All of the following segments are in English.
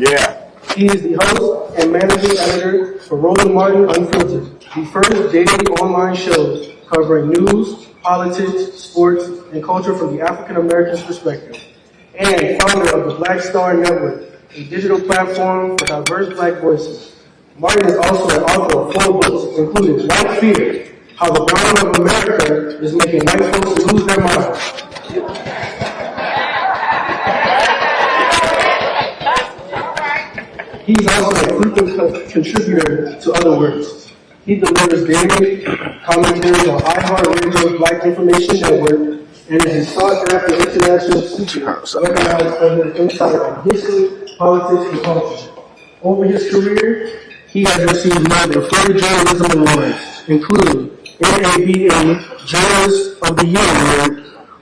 Yeah. He is the host and managing editor for Roland Unfiltered, the first daily online show covering news, politics, sports, and culture from the African American's perspective, and founder of the Black Star Network, a digital platform for diverse Black voices. Martin is also an author of 4 books, including White Fear, How the Brown of America is Making White Folks Lose Their Minds. He's also a frequent contributor to other works. He delivers daily commentaries on iHeartRadio's Black Information Network and is a sought-after international speaker recognized for his insight on history, politics, and culture. Over his career, he has received more than 40 journalism awards, including NAACP Journalist of the Year Award,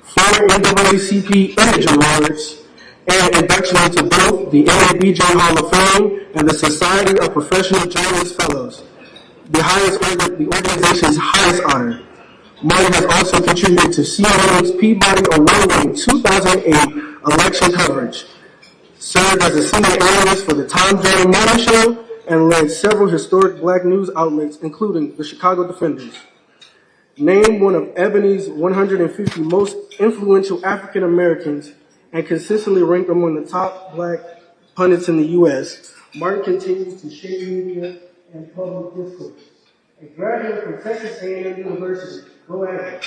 4 NAACP Image Awards, and induction into both the NABJ Hall of Fame and the Society of Professional Journalists Fellows, the organization's highest honor. Martin has also contributed to CNN's Peabody Award-winning 2008 election coverage, served as a senior analyst for the Tom Jones Morning Show, and led several historic Black news outlets, including the Chicago Defenders. Named one of Ebony's 150 most influential African Americans and consistently ranked among the top Black pundits in the U.S., Martin continues to shape media and public discourse. A graduate from Texas A&M University, go Aggies.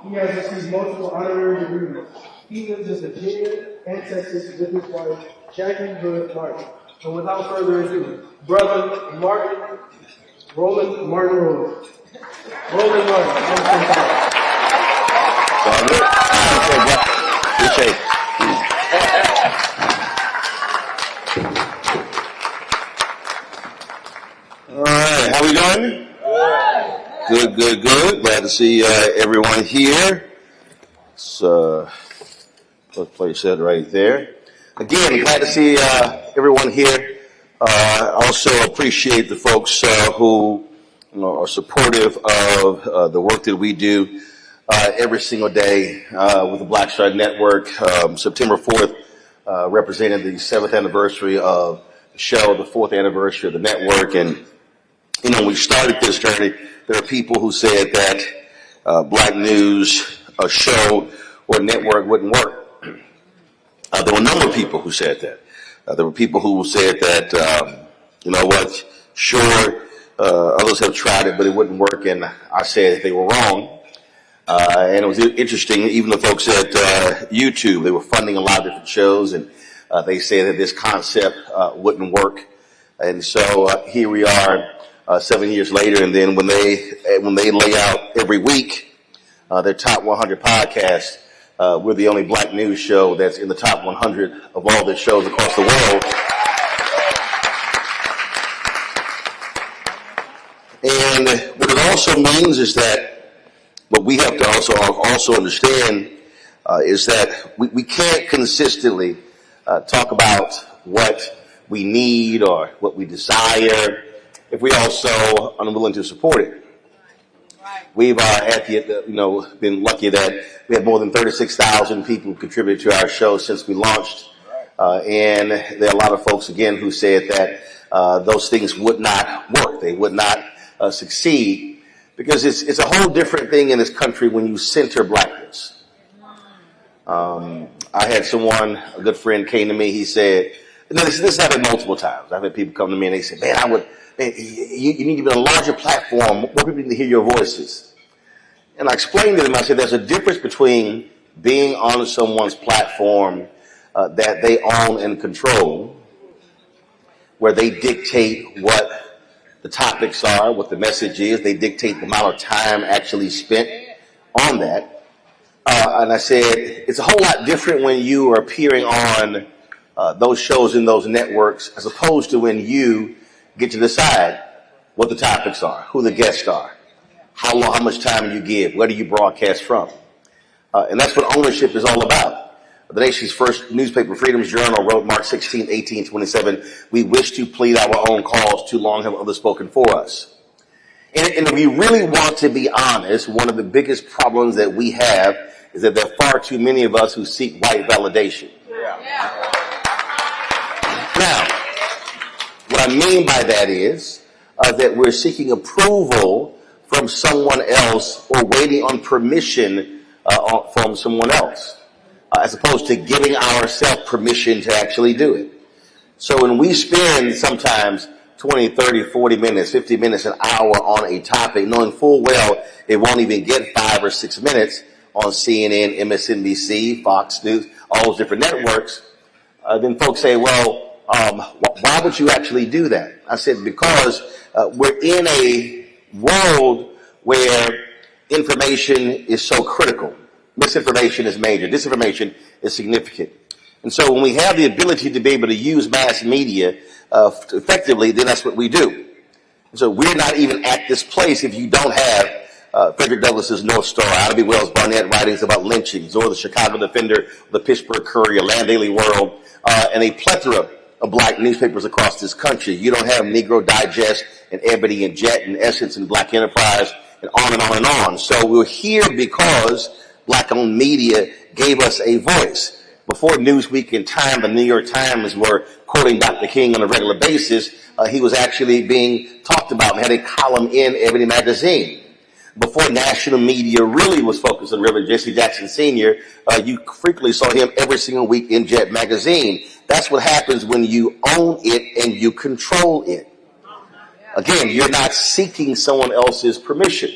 He has received multiple honorary degrees. He lives in Virginia and Texas with his wife, Jackie Hood Martin. So without further ado, brother Roland Martin. Roland Martin. All right, how we doing? Good. Glad to see everyone here. Let's place that right there. Again, glad to see everyone here. Also appreciate the folks who are supportive of the work that we do every single day with the Black Star Network. September 4th represented the 7th anniversary of the show, the 4th anniversary of the network. And, when we started this journey, there are people who said that Black news, a show, or network wouldn't work. There were a number of people who said that. There were people who said that, sure, others have tried it, but it wouldn't work. And I said they were wrong. And it was interesting, even the folks at YouTube, they were funding a lot of different shows, and they said that this concept wouldn't work. And so here we are 7 years later, and then when they lay out every week their top 100 podcasts, we're the only Black news show that's in the top 100 of all the shows across the world. And what it also means is that what we have to also understand is that we can't consistently talk about what we need or what we desire if we also unwilling to support it. Right. We've been lucky that we have more than 36,000 people who contributed to our show since we launched, and there are a lot of folks again who said that those things would not work. They would not succeed, because it's a whole different thing in this country when you center Blackness. I had a good friend came to me, he said, this happened multiple times. I've had people come to me and they say, you need to be on a larger platform, more people need to hear your voices. And I explained to them, I said, there's a difference between being on someone's platform that they own and control, where they dictate what the topics are, what the message is. They dictate the amount of time actually spent on that. And I said, it's a whole lot different when you are appearing on those shows in those networks, as opposed to when you get to decide what the topics are, who the guests are, how much time you give, where do you broadcast from. And that's what ownership is all about. The nation's first newspaper, Freedom's Journal, wrote March 16, 1827, "We wish to plead our own cause, too long have others spoken for us." And if we really want to be honest, one of the biggest problems that we have is that there are far too many of us who seek white validation. Yeah. I mean by that is that we're seeking approval from someone else or waiting on permission from someone else, as opposed to giving ourselves permission to actually do it. So when we spend sometimes 20, 30, 40 minutes, 50 minutes, an hour on a topic, knowing full well it won't even get 5 or 6 minutes on CNN, MSNBC, Fox News, all those different networks, then folks say, well, why would you actually do that? I said, because we're in a world where information is so critical. Misinformation is major. Disinformation is significant. And so when we have the ability to be able to use mass media effectively, then that's what we do. So we're not even at this place if you don't have Frederick Douglass's North Star, Ida B. Wells Barnett writings about lynchings, or the Chicago Defender, the Pittsburgh Courier, Land Daily World, and a plethora of black newspapers across this country. You don't have Negro Digest and Ebony and Jet and Essence and Black Enterprise and on and on and on. So we're here because black-owned media gave us a voice. Before Newsweek and Time, the New York Times were quoting Dr. King on a regular basis. He was actually being talked about and had a column in Ebony magazine. Before national media really was focused on Reverend Jesse Jackson Sr., you frequently saw him every single week in Jet magazine. That's what happens when you own it and you control it. Again, you're not seeking someone else's permission.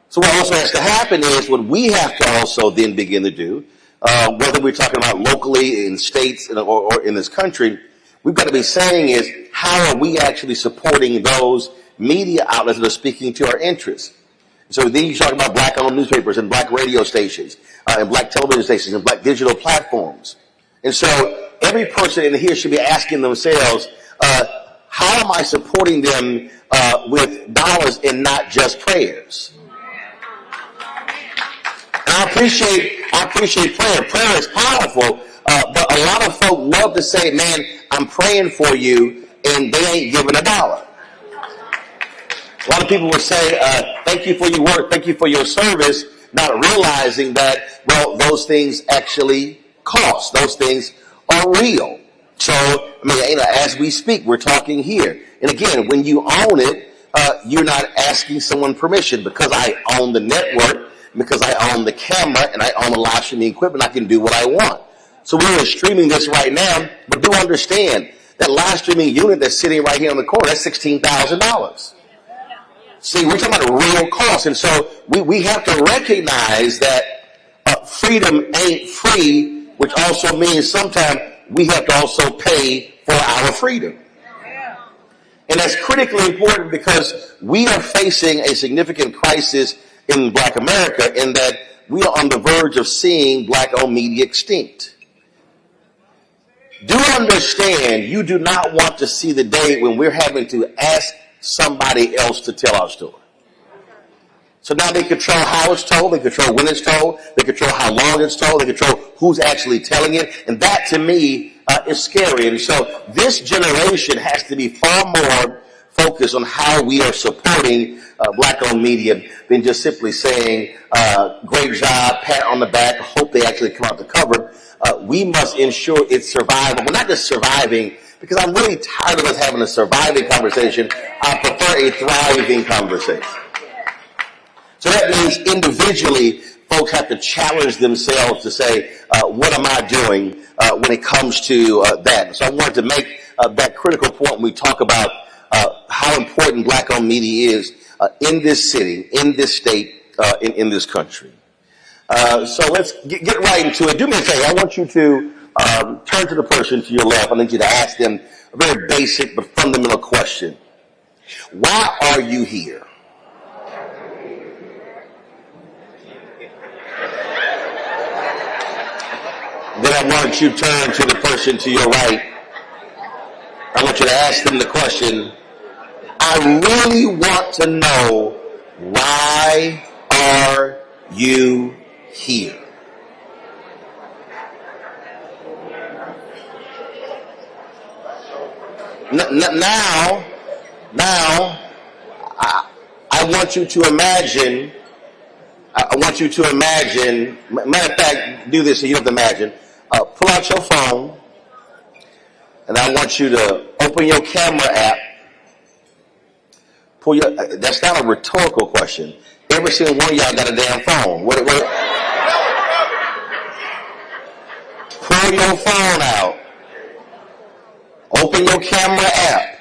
So what also has to happen is what we have to also then begin to do, whether we're talking about locally in states or in this country, we've got to be saying is, how are we actually supporting those media outlets that are speaking to our interests? So then you talk about black-owned newspapers and black radio stations and black television stations and black digital platforms. And so every person in here should be asking themselves, how am I supporting them with dollars and not just prayers? I appreciate prayer. Prayer is powerful, but a lot of folk love to say, man, I'm praying for you, and they ain't giving a dollar. A lot of people will say, thank you for your work, thank you for your service, not realizing that, well, those things actually cost. Those things are real. So, I mean, as we speak, we're talking here. And again, when you own it, you're not asking someone permission. Because I own the network, because I own the camera, and I own the live streaming equipment, I can do what I want. So we're streaming this right now, but do understand that live streaming unit that's sitting right here on the corner, that's $16,000. See, we're talking about a real cost. And so we have to recognize that freedom ain't free, which also means sometimes we have to also pay for our freedom. And that's critically important because we are facing a significant crisis in Black America in that we are on the verge of seeing black-owned media extinct. Do understand, you do not want to see the day when we're having to ask somebody else to tell our story. So now they control how it's told, they control when it's told, they control how long it's told, they control who's actually telling it, and that to me is scary. And so this generation has to be far more focused on how we are supporting black-owned media than just simply saying, great job, pat on the back, hope they actually come out the cover. We must ensure it's survival. We're not just surviving, because I'm really tired of us having a surviving conversation. I prefer a thriving conversation. So that means individually, folks have to challenge themselves to say, what am I doing when it comes to that? So I wanted to make that critical point when we talk about how important black-owned media is in this city, in this state, in this country. So let's get right into it. Do me a favor. I want you to turn to the person to your left. I need you to ask them a very basic but fundamental question. Why are you here? Then I want you to turn to the person to your right. I want you to ask them the question, I really want to know, why are you here? Now, I want you to imagine, matter of fact, do this so you don't have to imagine. Pull out your phone And I want you to open your camera app. That's not a rhetorical question. Every single one of y'all got a damn phone. What? Pull your phone out. Open your camera app.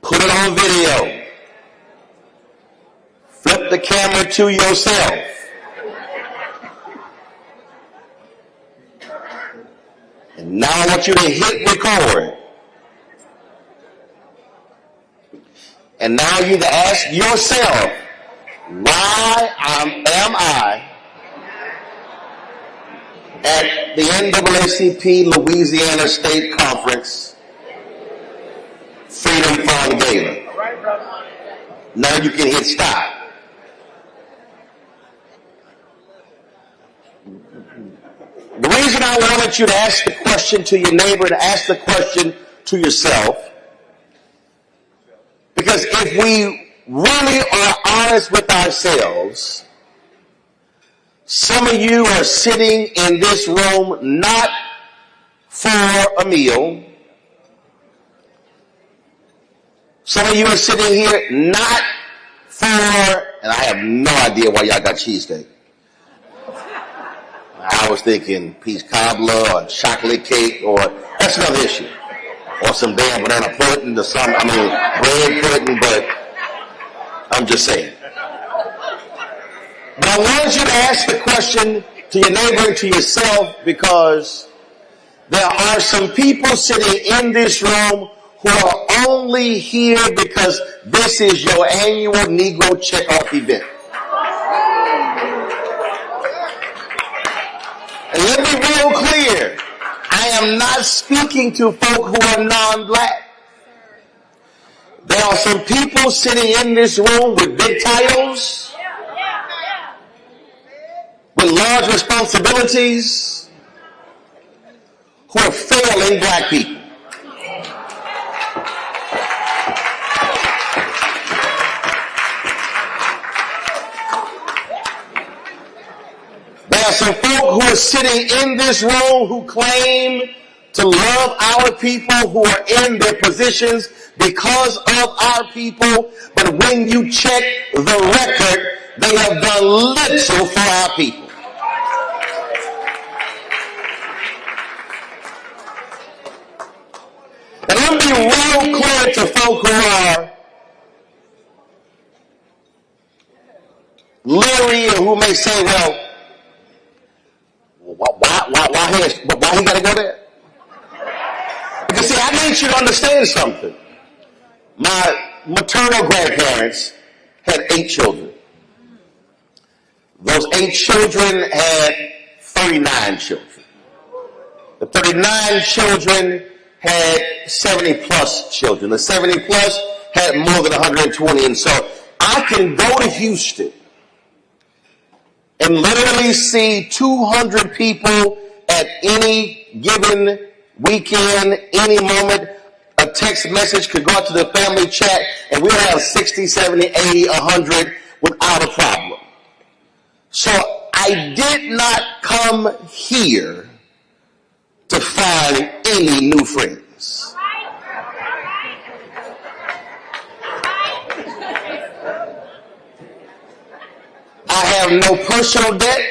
Put it on video. Flip the camera to yourself. And now I want you to hit record. And now you to ask yourself, why am I at the NAACP Louisiana State Conference Freedom Fund Gala? Now you can hit stop. The reason I wanted you to ask the question to your neighbor, to ask the question to yourself, because if we really are honest with ourselves, some of you are sitting in this room not for a meal. Some of you are sitting here not for, and I have no idea why y'all got cheesecake. I was thinking peach cobbler or chocolate cake, or that's another issue. Or some damn banana pudding or bread pudding, but I'm just saying. But I wanted you to ask the question to your neighbor and to yourself, because there are some people sitting in this room who are only here because this is your annual Negro checkoff event. And let me be real clear, I am not speaking to folk who are non-black. There are some people sitting in this room with big titles, with large responsibilities, who are failing black people. There are some folk who are sitting in this room who claim to love our people, who are in their positions because of our people, but when you check the record, they have done little for our people. And let me be real clear to folk who are leery and who may say, well, why he got to go there? Because see, I need you to understand something. My maternal grandparents had 8 children. Those 8 children had 39 children. The 39 children had 70 plus children. The 70 plus had more than 120. And so I can go to Houston and literally see 200 people at any given weekend, any moment. A text message could go out to the family chat, and we'll have 60, 70, 80, 100 without a problem. So I did not come here to find any new friends. I have no personal debt.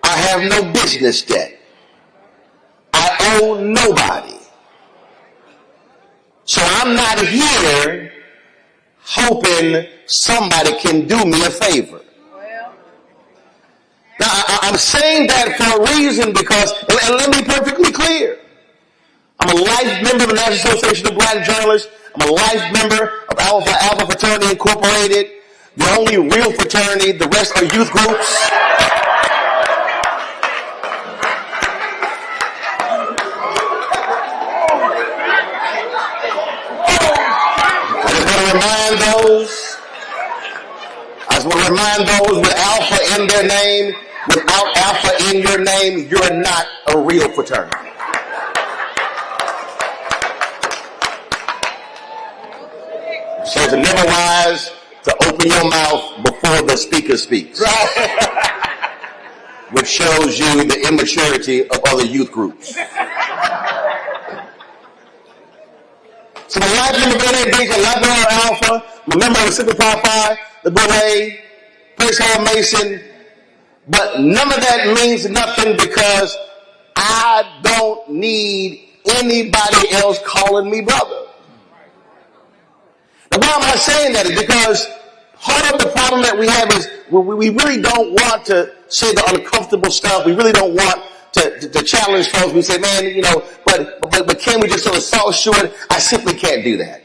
I have no business debt. I owe nobody. So I'm not here hoping somebody can do me a favor. Now, I'm saying that for a reason, because, and let me be perfectly clear, I'm a life member of the National Association of Black Journalists. I'm a life member of Alpha Fraternity Incorporated, the only real fraternity. The rest are youth groups. I just want to remind those with Alpha in their name, without Alpha in your name, you're not a real fraternity. So it's never wise to open your mouth before the speaker speaks. Right. which shows you the immaturity of other youth groups. So my life member Bennett Beach, a life member Alpha, a member of the Super Power Phi, the Beret, Prince Hall Mason, but none of that means nothing because I don't need anybody else calling me brother. Now, why am I saying that? Is because part of the problem that we have is we really don't want to say the uncomfortable stuff. We really don't want to challenge folks. We say, man, you know, but can we just sort of soft shoe it? I simply can't do that.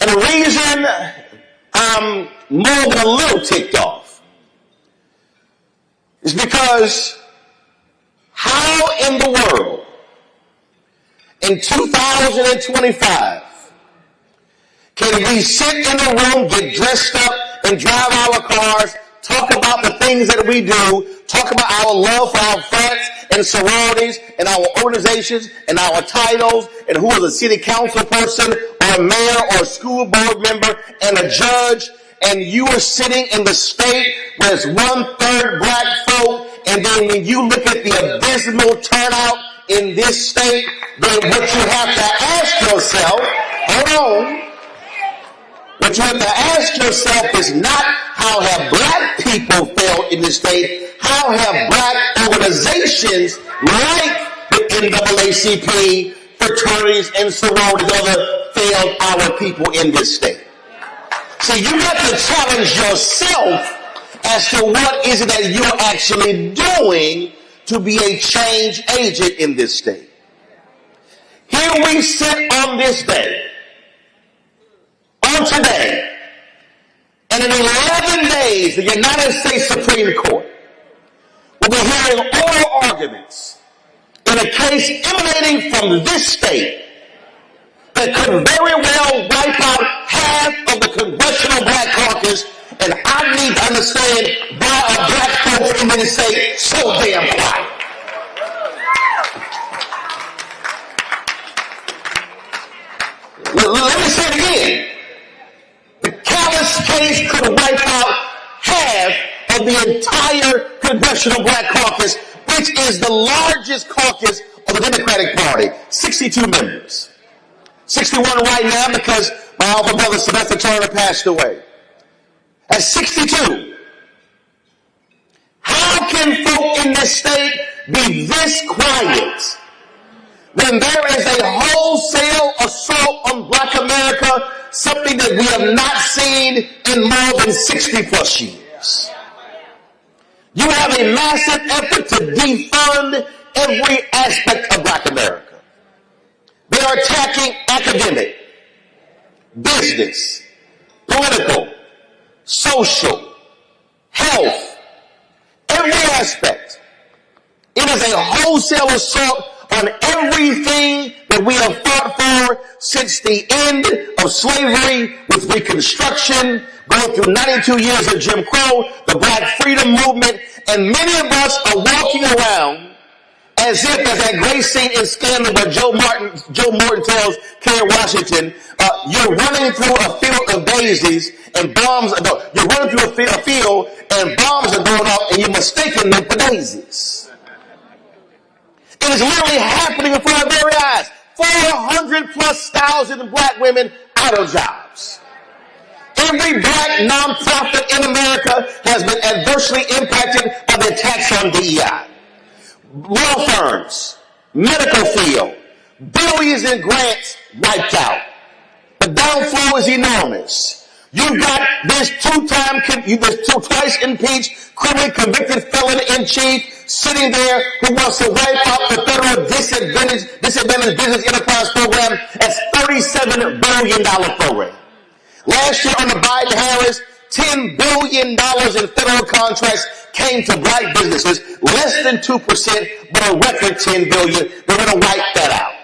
And the reason I'm more than a little ticked off is because how in the world in 2025 can we sit in a room, get dressed up, and drive our cars, talk about the things that we do, talk about our love for our frats and sororities and our organizations and our titles and who is a city council person or a mayor or a school board member and a judge, and you are sitting in the state where it's 1/3 black folk, and then when you look at the abysmal turnout in this state, then what you have to ask yourself, hold on, what you have to ask yourself is not how have black people failed in this state, how have black organizations like the NAACP, fraternities and sororities failed our people in this state. So you got to challenge yourself as to what is it that you're actually doing to be a change agent in this state. Here we sit on this day, on today, and in 11 days, the United States Supreme Court will be hearing oral arguments in a case emanating from this state that could very well wipe out half of the Congressional Black Caucus, and I need to understand why are black folks in this state so damn quiet. Let me say it again. The Callis case could wipe out half of the entire Congressional Black Caucus, which is the largest caucus of the Democratic Party, 62 members. 61 right now because my alpha brother Sylvester Turner passed away. At 62, how can folk in this state be this quiet when there is a wholesale assault on black America, something that we have not seen in more than 60 plus years? You have a massive effort to defund every aspect of black America. They are attacking academic, business, political, social, health, every aspect. It is a wholesale assault on everything that we have fought for since the end of slavery, with Reconstruction, going through 92 years of Jim Crow, the Black Freedom Movement, and many of us are walking around as if, as that great scene in Scandal where Joe Morton tells Kerry Washington, you're running through a field of daisies and bombs, you're running through a field and bombs are going off and you're mistaking them for daisies. It is literally happening before our very eyes. 400,000+ black women out of jobs. Every black nonprofit in America has been adversely impacted by the attacks on DEI. Law firms, medical field, billions in grants wiped out. The downflow is enormous. You've got this twice impeached, criminally convicted felon in chief sitting there who wants to wipe out the federal disadvantaged business enterprise program as $37 billion program. Last year under Biden-Harris, $10 billion in federal contracts came to black businesses, less than 2%, but a record $10 billion. They're going to wipe that out.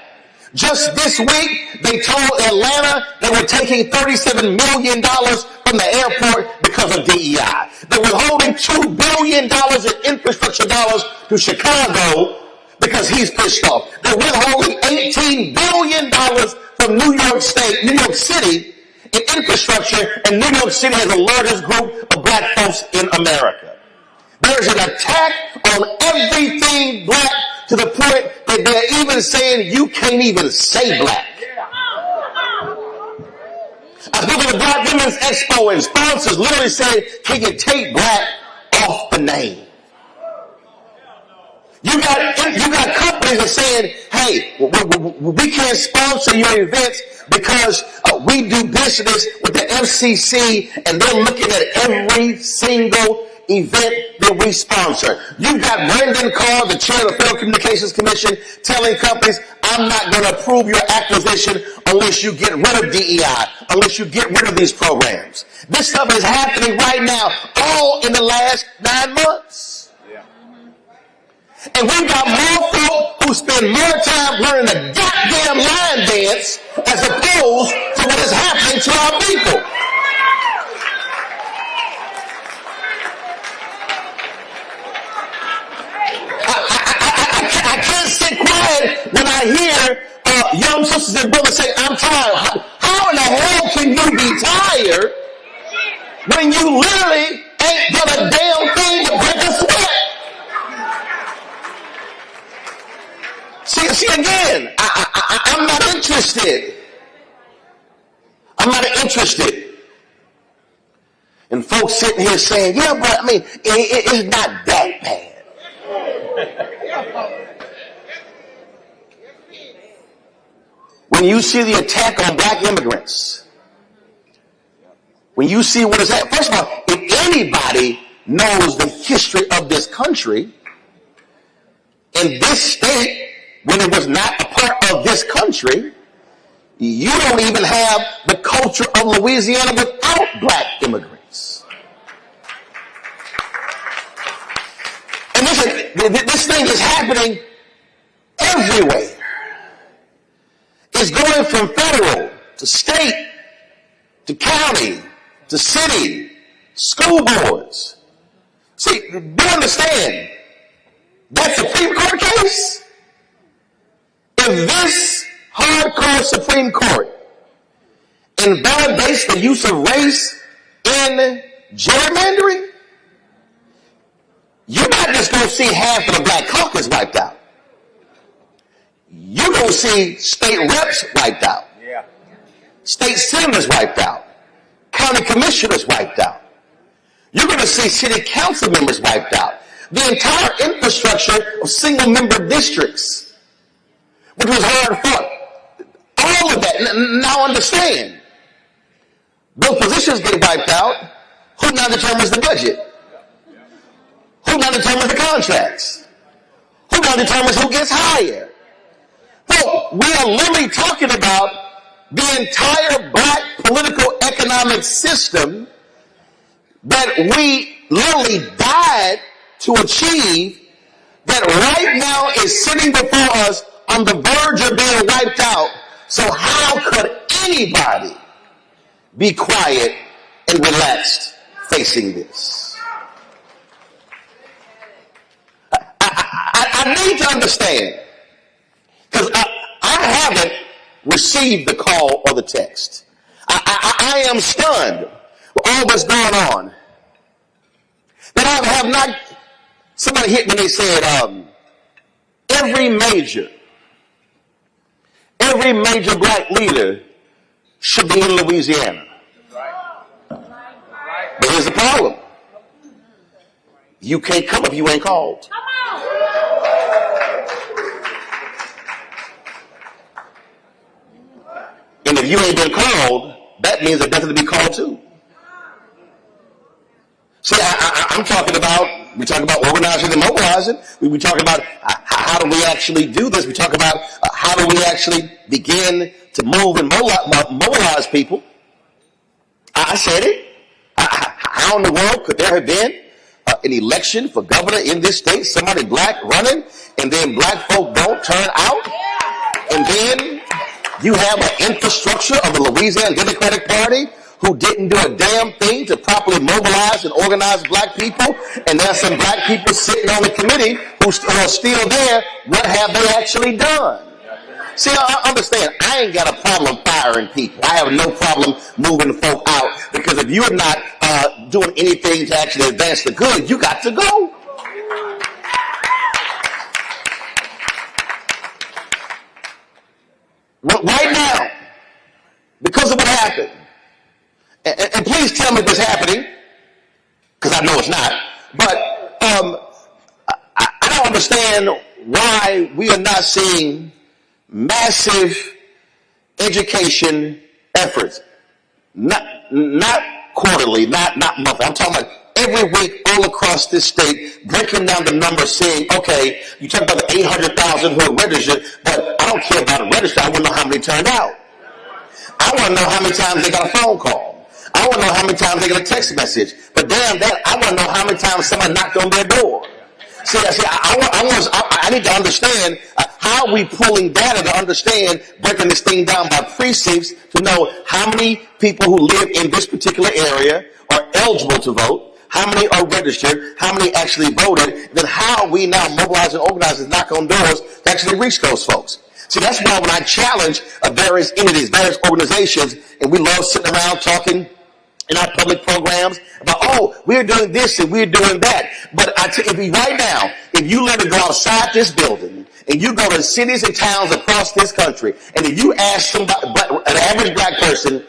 Just this week, they told Atlanta they were taking $37 million from the airport because of DEI. They were holding $2 billion in infrastructure dollars to Chicago because he's pissed off. They're withholding $18 billion from New York City in infrastructure, and New York City has the largest group of black folks in America. There's an attack on everything black to the point that they're even saying you can't even say black. I spoke at the Black Women's Expo and sponsors literally said, can you take black off the name? You got companies that are saying, hey, we can't sponsor your events because we do business with the FCC and they're looking at every single event that we sponsor. You've got Brendan Carr, the chair of the Federal Communications Commission, telling companies, I'm not going to approve your acquisition unless you get rid of DEI, unless you get rid of these programs. This stuff is happening right now, all in the last 9 months. And we've got more folk who spend more time learning the goddamn line dance as opposed to what is happening to our people. I can't sit quiet when I hear young sisters and brothers say, I'm tired. How in the hell can you be tired when you literally ain't done a damn thing to break a sweat? See again, I'm not interested. I'm not interested in folks sitting here saying, yeah, but I mean, it's not that bad. When you see the attack on black immigrants, when you see what is that, first of all, if anybody knows the history of this country, in this state, when it was not a part of this country, you don't even have the culture of Louisiana without black immigrants. And listen, this thing is happening everywhere. It's going from federal to state to county to city, school boards. See, do you understand? That Supreme Court case, if this hardcore Supreme Court invalidates the use of race in gerrymandering, you're not just going to see half of the black caucus wiped out. You're going to see state reps wiped out. State senators wiped out. County commissioners wiped out. You're going to see city council members wiped out. The entire infrastructure of single-member districts, which was hard fought. All of that. Now understand. Those positions get wiped out. Who now determines the budget? Who now determines the contracts? Who now determines who gets hired? Well, we are literally talking about the entire black political economic system that we literally died to achieve, that right now is sitting before us on the verge of being wiped out. So how could anybody be quiet and relaxed facing this? I need to understand, because I haven't received the call or the text. I am stunned with all that's going on. That I have not, somebody hit me and they said, every major black leader should be in Louisiana. But here's the problem. You can't come if you ain't called. And if you ain't been called, that means there's nothing to be called to. See, I'm talking about, we talk about organizing and mobilizing. We talk about how do we actually do this. We talk about how do we actually begin to move and mobilize people. I said it. How in the world could there have been an election for governor in this state, somebody black running, and then black folk don't turn out? And then you have an infrastructure of the Louisiana Democratic Party who didn't do a damn thing to properly mobilize and organize black people, and there's some black people sitting on the committee who are still there. What have they actually done? See, I understand. I ain't got a problem firing people. I have no problem moving folk out, because if you're not doing anything to actually advance the good, you got to go. Right now, because of what happened, and please tell me if it's happening, because I know it's not, but I don't understand why we are not seeing massive education efforts. Not quarterly, not monthly. I'm talking about every week all across this state, breaking down the numbers, saying, okay, you talk about the 800,000 who are registered, but I don't care about the register. I want to know how many turned out. I want to know how many times they got a phone call. I want to know how many times they got a text message. But damn that, I want to know how many times somebody knocked on their door. See, I need to understand how we pulling data to understand, breaking this thing down by precincts to know how many people who live in this particular area are eligible to vote, how many are registered, how many actually voted, then how we now mobilize and organize and knock on doors to actually reach those folks. See, that's why when I challenge various entities, various organizations, and we love sitting around talking in our public programs about, oh, we're doing this and we're doing that. But I tell you right now, if you let it go outside this building and you go to cities and towns across this country, and if you ask somebody, an average black person,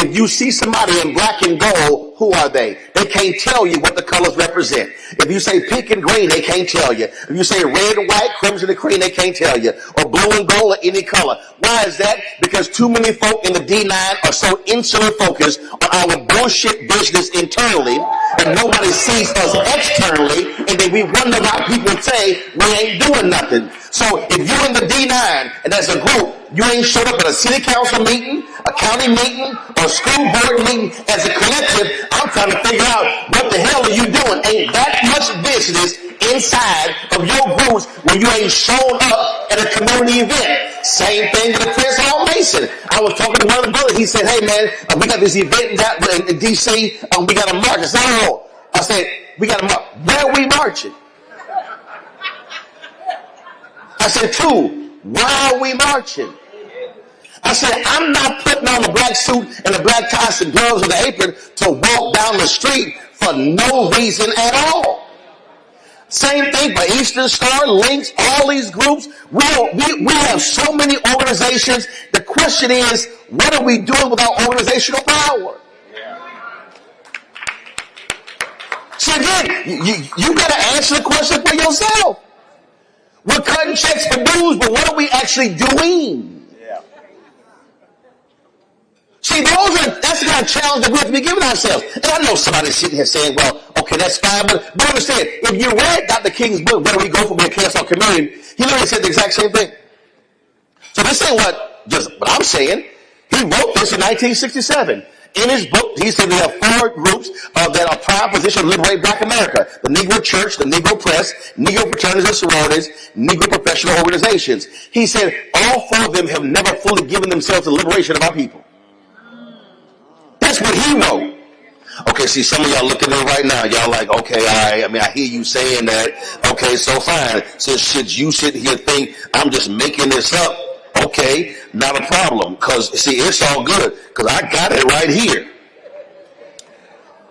if you see somebody in black and gold, who are they? They can't tell you what the colors represent. If you say pink and green, they can't tell you. If you say red and white, crimson and cream, they can't tell you. Or blue and gold, or any color. Why is that? Because too many folk in the D9 are so insular focused on our bullshit business internally, and nobody sees us externally, and then we wonder why people say we ain't doing nothing. So if you're in the D9, and as a group, you ain't showed up at a city council meeting, a county meeting, or a school board meeting as a collective, I'm trying to figure out what the hell are you doing? Ain't that much business inside of your groups when you ain't shown up at a community event? Same thing with the Prince Hall Mason. I was talking to one of the brothers. He said, hey man, we got this event in D.C. We got a march. I said, oh. I said, we got a march. Where are we marching? I said, two, why are we marching? I said, I'm not putting on a black suit and a black tie and gloves and an apron to walk down the street for no reason at all. Same thing for Eastern Star, Links, all these groups. We have so many organizations. The question is, what are we doing with our organizational power? So again, you got to answer the question for yourself. We're cutting checks for dues, but what are we actually doing? See, that's the kind of challenge that we have to be giving ourselves. And I know somebody's sitting here saying, well, okay, that's fine, but understand, if you read Dr. King's book, Where Do We Go From Here, Chaos or Community, he literally said the exact same thing. So this ain't what I'm saying. He wrote this in 1967. In his book, he said we have four groups that are prime position to liberate black America. The Negro Church, the Negro Press, Negro Fraternities and Sororities, Negro Professional Organizations. He said all four of them have never fully given themselves to the liberation of our people. That's what he wrote. Okay, see, some of y'all looking at it right now. Y'all like, okay, I hear you saying that. Okay, so fine. So should you sit here and think I'm just making this up? Okay, not a problem. Because, see, it's all good. Because I got it right here.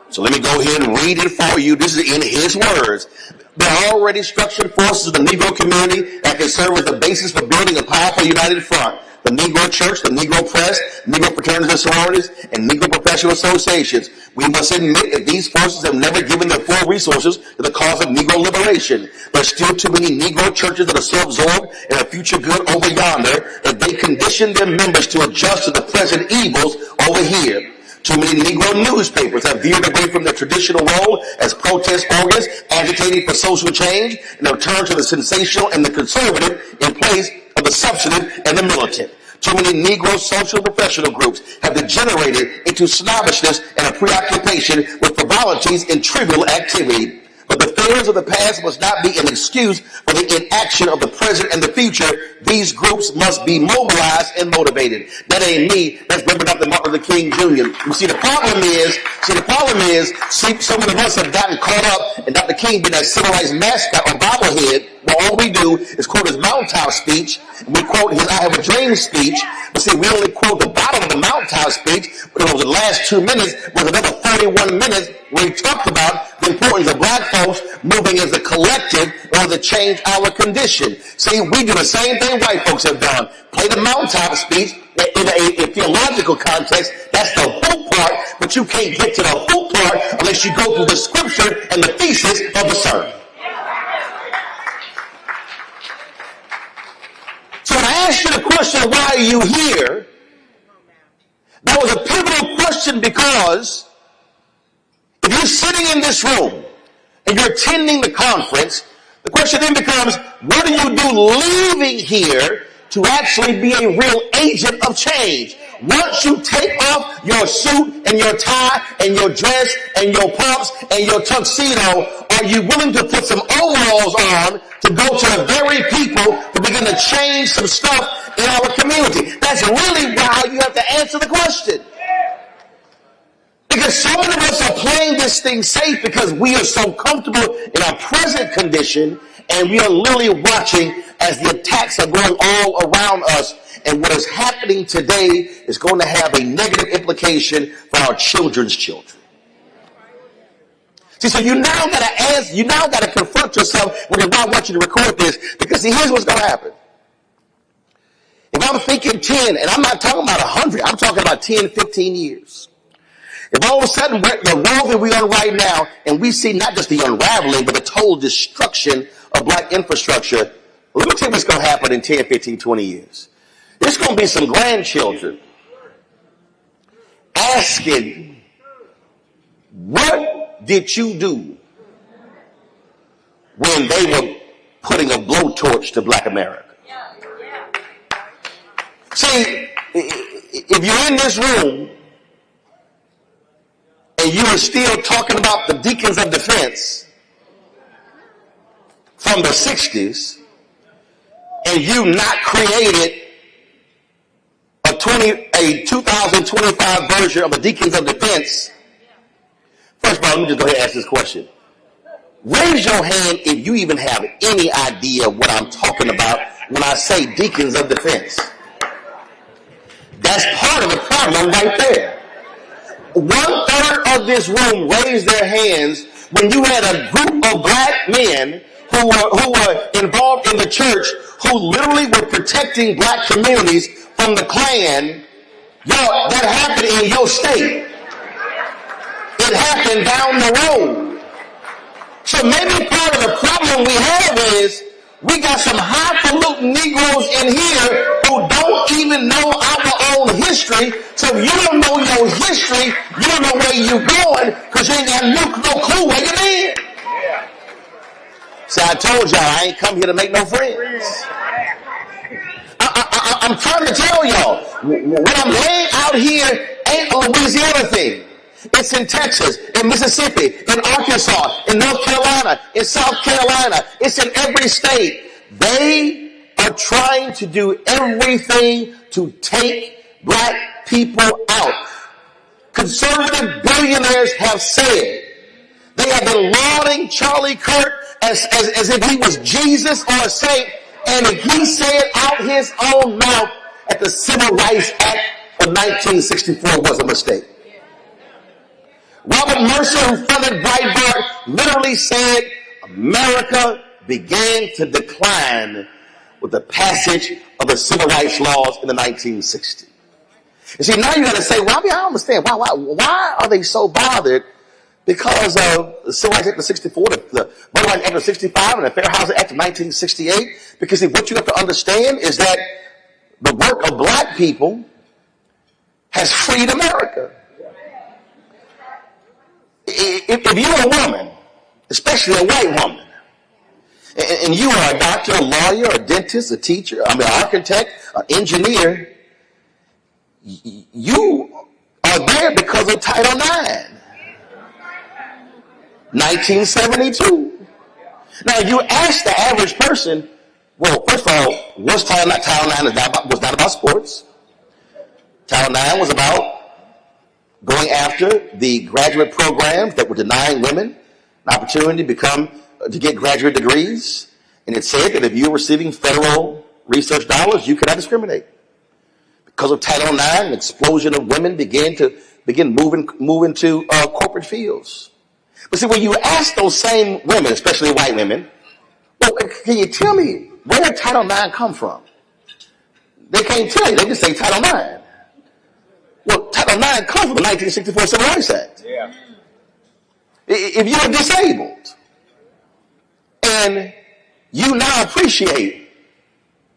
So let me go ahead and read it for you. This is in his words. There are already structured forces of the Negro community that can serve as the basis for building a powerful united front. The Negro Church, the Negro Press, Negro Fraternities and Sororities, and Negro Professional Associations. We must admit that these forces have never given their full resources to the cause of Negro liberation. There's still too many Negro churches that are so absorbed in a future good over yonder that they condition their members to adjust to the present evils over here. Too many Negro newspapers have veered away from their traditional role as protest organs, agitating for social change, and have turned to the sensational and the conservative in place of the substantive and the militant. Too many Negro social professional groups have degenerated into snobbishness and a preoccupation with frivolities and trivial activity. But the failures of the past must not be an excuse for the inaction of the present and the future. These groups must be mobilized and motivated. That ain't me. That's Reverend Dr. Martin Luther King Jr. You see, the problem is, so many of us have gotten caught up in Dr. King being that civil rights mascot or bobblehead, where all we do do is quote his mountaintop speech. We quote his I Have a Dream speech. But see, we only quote the bottom of the mountaintop speech, but it was the last 2 minutes, was another 31 minutes where he talked about the importance of black folks moving as a collective in order to change our condition. See, we do the same thing white folks have done. Play the mountaintop speech in a theological context. That's the hoop part, but you can't get to the hoop part unless you go through the scripture and the thesis of the sermon. So when I asked you the question, why are you here? That was a pivotal question, because if you're sitting in this room and you're attending the conference, the question then becomes, what do you do leaving here to actually be a real agent of change? Once you take off your suit and your tie and your dress and your pumps and your tuxedo, are you willing to put some overalls on to go to the very people to begin to change some stuff in our community? That's really why you have to answer the question. Because so many of us are playing this thing safe because we are so comfortable in our present condition, and we are literally watching as the attacks are going all around us. And what is happening today is going to have a negative implication for our children's children. See, so you now got to confront yourself when I want you to record this, because see, here's what's going to happen. If I'm thinking 10, and I'm not talking about 100, I'm talking about 10, 15 years. If all of a sudden the road that we're on right now, and we see not just the unraveling, but the total destruction of black infrastructure, let me tell you what's going to happen in 10, 15, 20 years. There's going to be some grandchildren asking, what did you do when they were putting a blowtorch to black America? See, if you're in this room and you are still talking about the deacons of defense from the 60s, and you not created a 2025 version of the deacons of defense, first of all, let me just go ahead and ask this question. Raise your hand if you even have any idea what I'm talking about when I say deacons of defense. That's part of the problem right there. 1/3 of this room raised their hands when you had a group of black men who were involved in the church, who literally were protecting black communities from the Klan. Y'all, that happened in your state. It happened down the road. So maybe part of the problem we have is we got some highfalutin Negroes in here who don't even know our own history. So if you don't know your history, you don't know where you're going, because you ain't got no clue where you're in. See, I told y'all I ain't come here to make no friends. I'm trying to tell y'all, what I'm laying out here ain't a Louisiana thing. It's in Texas, in Mississippi, in Arkansas, in North Carolina, in South Carolina. It's in every state. They are trying to do everything to take black people out. Conservative billionaires have said, they have been lauding Charlie Kirk as if he was Jesus or a saint, and if he said out his own mouth that the Civil Rights Act of 1964 was a mistake. Robert Mercer, who funded Breitbart, literally said America began to decline with the passage of the civil rights laws in the 1960s. You see, now you got to say, well, I mean, I don't understand. Why are they so bothered because of the Civil Rights Act of 64, the Voting Rights Act of 65, and the Fair Housing Act of 1968? Because see, what you have to understand is that the work of black people has freed America. If you're a woman, especially a white woman, and you are a doctor, a lawyer, a dentist, a teacher, an architect, an engineer, you are there because of Title IX, 1972. Now, you ask the average person, well, first of all, Title IX was not about sports. Title IX was about going after the graduate programs that were denying women an opportunity to get graduate degrees. And it said that if you're receiving federal research dollars, you cannot discriminate. Because of Title IX, an explosion of women begin moving to corporate fields. But see, when you ask those same women, especially white women, well, can you tell me where did Title IX come from? They can't tell you. They just say Title IX. Well, Title IX comes from the 1964 Civil Rights Act. Yeah. If you're disabled and you now appreciate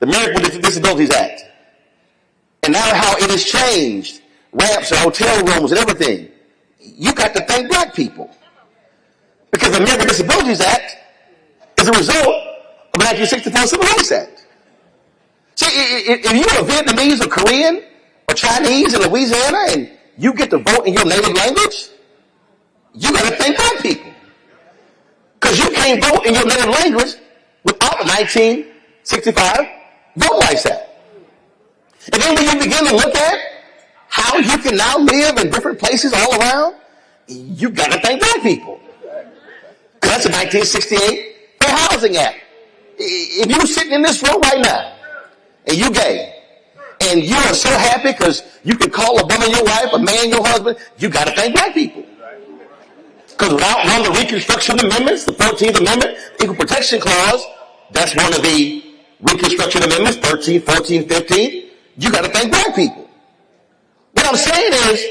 the American with Disabilities Act and now how it has changed ramps and hotel rooms and everything, you got to thank black people. Because the American Disabilities Act is a result of the 1964 Civil Rights Act. See, if you're a Vietnamese or Korean or Chinese in Louisiana and you get to vote in your native language, you got to thank black people. Because you can't vote in your native language without the 1965 Voting Rights Act. And then when you begin to look at how you can now live in different places all around, you got to thank black people. That's the 1968 Fair Housing Act. If you're sitting in this room right now, and you gay, and you are so happy because you can call a woman your wife, a man your husband, you got to thank black people. Because without one of the Reconstruction Amendments, the 14th Amendment, Equal Protection Clause, that's one of the Reconstruction Amendments, 13th, 14th, 15th, you got to thank black people. What I'm saying is,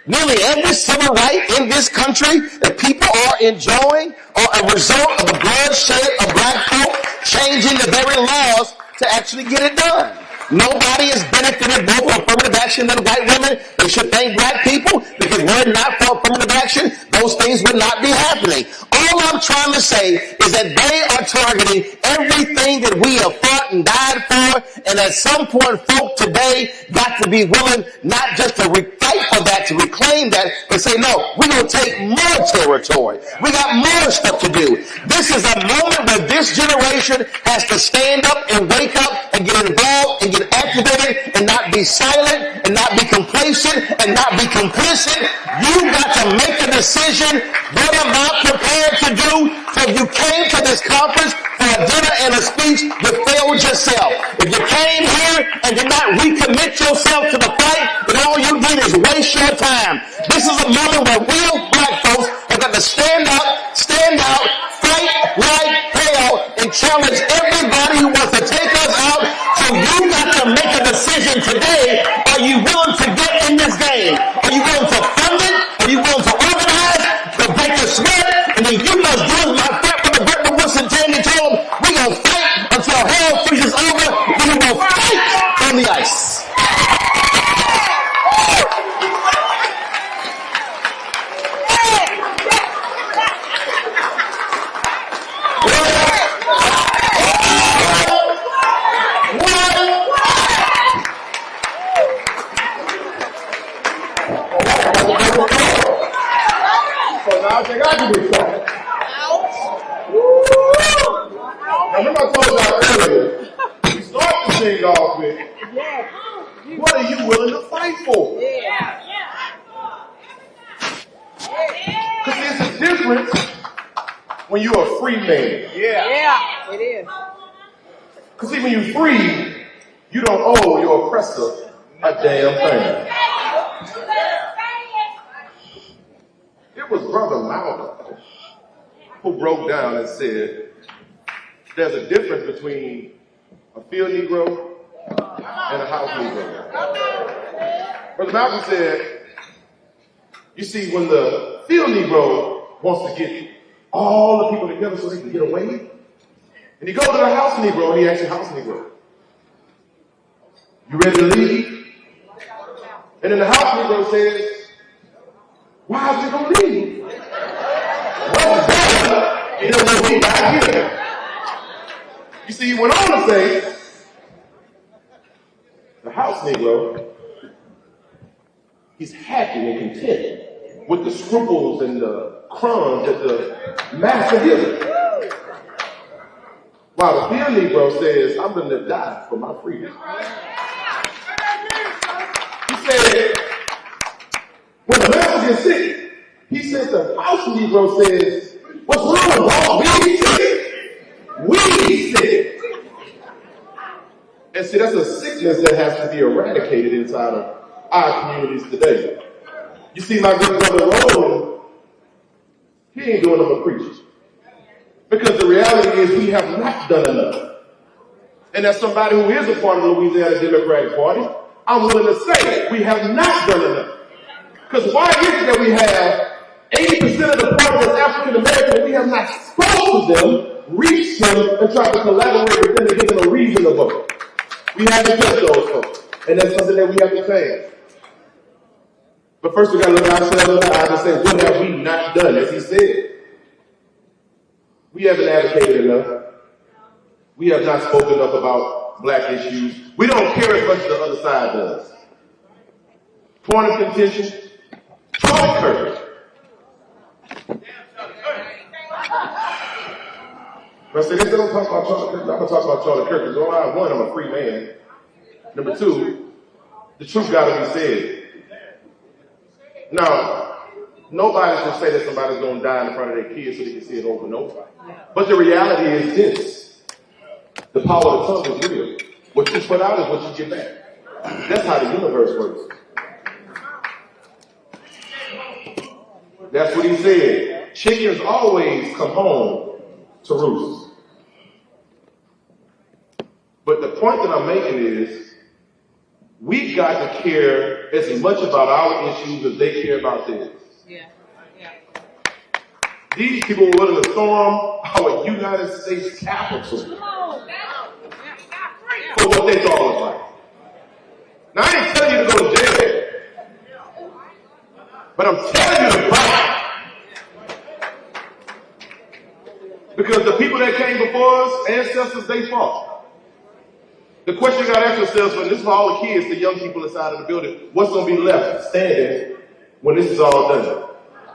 nearly every civil right in this country that people are enjoying are a result of the bloodshed of black folk changing the very laws to actually get it done. Nobody has benefited more from affirmative action than white women. They should thank black people, because were it not for affirmative action, those things would not be happening. All I'm trying to say is that they are targeting everything that we have fought and died for, and at some point folk today got to be willing not just to fight for that, to reclaim that, but say, no, we're going to take more territory. We got more stuff to do. This is a moment where this generation has to stand up and wake up and get involved and get activated and not be silent and not be complacent and not be complicit. You got to make a decision. What am I prepared to do? So if you came to this conference for a dinner and a speech, you failed yourself. If you came here and did not recommit yourself to the fight, then all you did is waste your time. This is a moment where real black folks have got to stand out, fight like hell, and challenge everybody who wants to take us out. So you got to make a decision today. Are you willing to get in this game? Are you willing to fund it? Are you willing to organize, to break the sweat? And then you must do as my friend from the Britain Wilson Tandy told him, we're going to fight until hell freezes over. We're going to fight on the ice. I think I can do something. Now, remember I told y'all earlier, we start this thing off with, what are you willing to fight for? Because there's a difference when you're a free man. Yeah, it is. Because see, when you're free, you don't owe your oppressor a damn thing. It was Brother Malcolm who broke down and said there's a difference between a field Negro and a house Negro. Brother Malcolm said, you see, when the field Negro wants to get all the people together so they can get away, and he goes to the house Negro and he asks the house Negro, you ready to leave? And then the house Negro says, why is he going to leave? What's better? He doesn't know he got here. You see, he went on to say, the house Negro, he's happy and content with the scruples and the crumbs that the master gives him. While the field Negro says, I'm going to die for my freedom. He said, when the master gets sick, he says the house Negro says, what's wrong, dog? We ain't sick. We sick. And see, that's a sickness that has to be eradicated inside of our communities today. You see, my good brother Roland, he ain't doing no preaching. Because the reality is we have not done enough. And as somebody who is a part of the Louisiana Democratic Party, I'm willing to say we have not done enough. Because why is it that we have 80% of the party that's African American and we have not spoken to them, reached them, and tried to collaborate with them to give them a reason to vote? We haven't touched those folks. And that's something that we have to change. But first we got to look ourselves in the eye and say, what have we not done? As he said, we haven't advocated enough. We have not spoken enough about black issues. We don't care as much as the other side does. Point of contention, Charlie Kirk. I said, they don't talk about Charlie Kirk. I'm going to talk about Charlie Kirk because one, I'm a free man. Number two, the truth got to be said. Now, nobody's going to say that somebody's going to die in front of their kids so they can see it over and over. But the reality is this. The power of the tongue is real. What you put out is what you get back. That's how the universe works. That's what he said. Chickens always come home to roost. But the point that I'm making is, we've got to care as much about our issues as they care about theirs. Yeah. These people were willing to storm our United States Capitol for what they thought was right. Now, I ain't telling you to go to jail, but I'm telling you to fight. Because the people that came before us, ancestors, they fought. The question you got to ask yourselves, and this is for all the kids, the young people inside of the building, what's going to be left standing when this is all done?